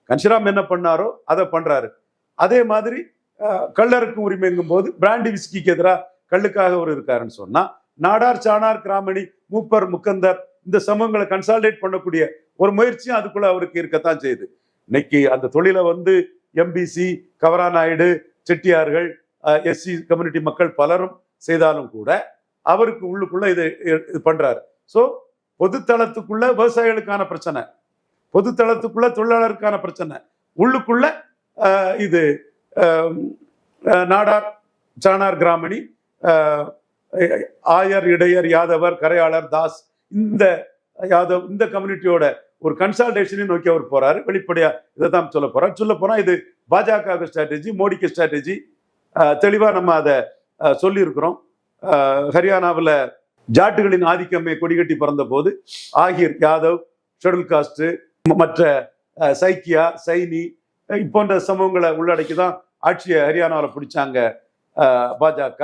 கன்ஷிராம் என்ன பண்ணாரோ அதை பண்றாரு. அதே மாதிரி கள்ளருக்கும் உரிமைங்கும் போது பிராண்டி விஸ்கிக்கு எதிராக கள்ளுக்காக அவர் இருக்காருன்னு சொன்னா, நாடார், சாணார், கிராமணி, மூப்பர், முக்கந்தர் இந்த சமூகங்களை கன்சால்டேட் பண்ணக்கூடிய ஒரு முயற்சியும் அதுக்குள்ள அவருக்கு இருக்கத்தான் செய்யுது. இன்னைக்கு அந்த தொழிலை வந்து எம்பிசி, கவராநாயுடு, செட்டியார்கள், எஸ்சி கம்யூனிட்டி மக்கள் பலரும் செய்தாலும் கூட அவருக்கு உள்ளுக்குள்ள இது பண்றாரு. ஸோ பொதுத்தளத்துக்குள்ள விவசாயிகளுக்கான பிரச்சனை, பொதுத்தளத்துக்குள்ள தொழிலாளருக்கான பிரச்சனை, உள்ளுக்குள்ள இது நாடார், சாணார், கிராமணி, ஆயர், இடையர், யாதவர், கரையாளர், தாஸ், இந்த கம்யூனிட்டியோட ஒரு கன்சால்டேஷனையும் நோக்கி அவர் போறாரு. வெளிப்படையா இதை தான் சொல்ல போனா இது பாஜக ஸ்ட்ராட்டஜி, மோடிக்கு ஸ்ட்ராட்டஜி. தெளிவா நம்ம அதை சொல்லியிருக்கிறோம். ஹரியானாவில் ஜாட்டுகளின் ஆதிக்கமே கொடிகட்டி பறந்த போது ஆகிர், யாதவ், ஷெட்யூல் காஸ்ட், மற்ற சைக்கியா, சைனி போன்ற சமூகங்களை உள்ளடக்கி தான் ஆட்சியை ஹரியானாவில் பிடிச்சாங்க பாஜக.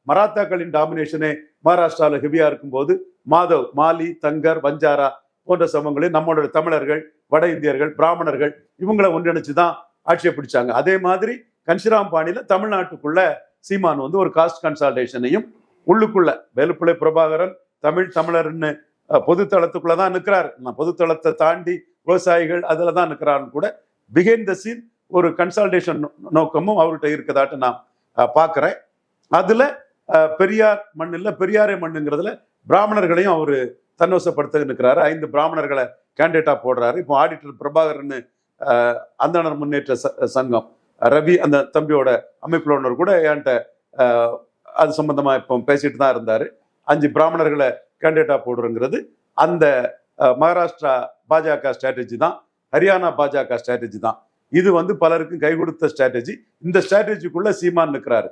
மராத்தாக்களின் டாமினேஷனே மகாராஷ்டிராவில் ஹெவியா இருக்கும்போது மாதவ், மாலி, தங்கர், வஞ்சாரா போன்ற சமூகங்களையும் நம்மளோட தமிழர்கள், வட இந்தியர்கள், பிராமணர்கள் இவங்களை ஒன்றிணைச்சு தான் ஆட்சியை பிடிச்சாங்க. அதே மாதிரி கன்ஷிராம் பாணியில தமிழ்நாட்டுக்குள்ள சீமான் வந்து ஒரு காஸ்ட் கன்சால்டேஷனையும் உள்ளுக்குள்ள வேலுப்பிள்ளை பிரபாகரன் தமிழர்னு பொதுத்தளத்துக்குள்ளதான் நிற்கிறார். பொதுத்தளத்தை தாண்டி விவசாயிகள் அதுல தான் நிற்கிறாருன்னு கூட பிஹைண்ட் த சீன் ஒரு கன்சால்டேஷன் நோக்கமும் அவர்கிட்ட இருக்கதாட்டு நான் பார்க்கிறேன். அதுல பெரியார் மண் இல்ல, பெரியாரே மண்ணுங்கிறதுல பிராமணர்களையும் அவரு தன்வசப்படுத்த நிற்கிறாரு. 5 பிராமணர்களை கேண்டிடேட்டா போடுறாரு. இப்போ ஆடிட்டர் பிரபாகரன் அந்தணர் முன்னேற்ற சங்கம் ரவி அந்த தம்பியோட அமைப்புல கூட என்கிட்ட அது சம்பந்தமா இப்போ பேசிட்டு தான் இருந்தாரு. 5 பிராமணர்களை கேண்டிடேட்டா போடுறங்கிறது அந்த மகாராஷ்டிரா பாஜக ஸ்ட்ராட்டஜி தான், ஹரியானா பாஜக ஸ்ட்ராட்டஜி தான். இது வந்து பலருக்கும் கை கொடுத்த ஸ்ட்ராட்டஜி. இந்த ஸ்ட்ராட்டஜிக்குள்ள சீமான் நிற்கிறாரு.